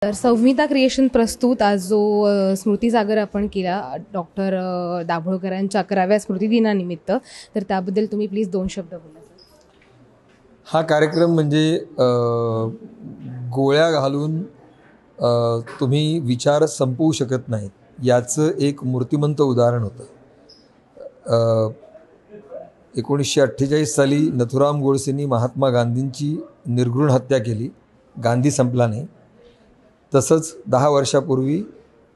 तर संविता क्रिएशन प्रस्तुत आज जो स्मृती जागर आपण केला डॉक्टर दाभोळकरांच्या 11व्या स्मृतिदिनानिमित्त, तर त्याबद्दल तुम्ही प्लीज 2 शब्द बोला. हा कार्यक्रम म्हणजे गोळ्या घालून तुम्ही विचार संपवू शकत नाहीत याचं एक मूर्तिमंत उदाहरण होतं. 1948 साली नथुराम गोडसेंनी महात्मा गांधींची निर्घृण हत्या केली. गांधी संपला नाही. तसंच 10 वर्षापूर्वी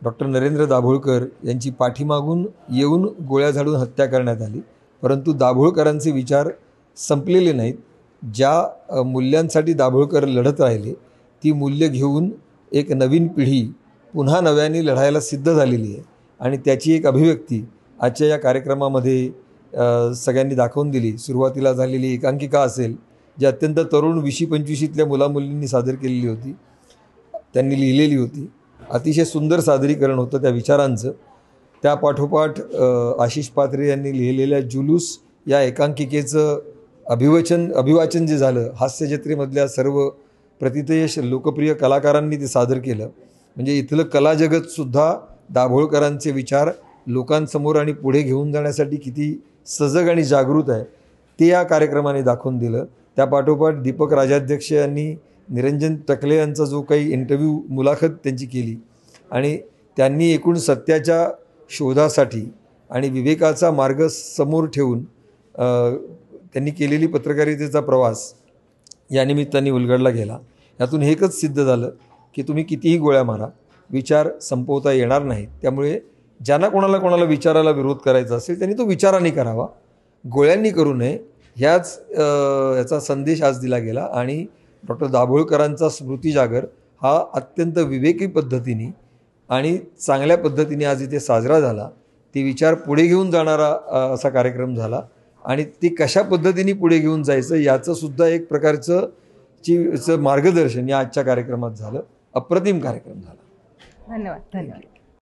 डॉक्टर नरेंद्र दाभोळकर यांची पाठीमागून येऊन गोळ्या झाडून हत्या करण्यात आली. परंतु दाभोळकरांचे विचार संपलेले नाहीत. ज्या मूल्यांसाठी दाभोळकर लढत राहिले ती मूल्य घेऊन एक नवीन पिढी पुन्हा नव्याने लढायला सिद्ध झालेली आहे आणि त्याची एक अभिव्यक्ती आजच्या या कार्यक्रमामध्ये सगळ्यांनी दाखवून दिली. सुरुवातीला झालेली एकांकिका असेल जी अत्यंत तरुण 20-25तल्या मुलामुलींनी सादर केलेली होती, त्यांनी लिहिलेली होती. अतिशय सुंदर सादरीकरण होतं त्या विचारांचं. त्या पाठोपाठ आशिष पात्रे यांनी लिहिलेल्या जुलूस या एकांकिकेचं अभिवाचन जे झालं, हास्यजत्रेमधल्या सर्व प्रतितयश लोकप्रिय कलाकारांनी ते सादर केलं. म्हणजे इथलं कलाजगतसुद्धा दाभोळकरांचे विचार लोकांसमोर आणि पुढे घेऊन जाण्यासाठी किती सजग आणि जागृत आहे ते या कार्यक्रमाने दाखवून दिलं. त्या पाठोपाठ दीपक राजाध्यक्ष यांनी निरंजन टकले यांचा जो काही इंटरव्ह्यू मुलाखत त्यांची केली आणि त्यांनी एकूण सत्याच्या शोधासाठी आणि विवेकाचा मार्ग समोर ठेवून त्यांनी केलेली पत्रकारितेचा प्रवास या निमित्ताने उलगडला गेला. यातून एकच सिद्ध झालं की तुम्ही कितीही गोळ्या मारा, विचार संपवता येणार नाहीत. त्यामुळे ज्यांना कोणाला विचाराला विरोध करायचा असेल त्यांनी तो विचाराने करावा, गोळ्यांनी करू नये. याचा संदेश आज दिला गेला आणि डॉक्टर दाभोळकरांचा स्मृती जागर हा अत्यंत विवेकी पद्धतीने आणि चांगल्या पद्धतीने आज इथे साजरा झाला. ते विचार पुढे घेऊन जाणारा असा कार्यक्रम झाला आणि ते कशा पद्धतीने पुढे घेऊन जायचं याचंसुद्धा एक प्रकारचं मार्गदर्शन या आजच्या कार्यक्रमात झालं. अप्रतिम कार्यक्रम झाला. धन्यवाद.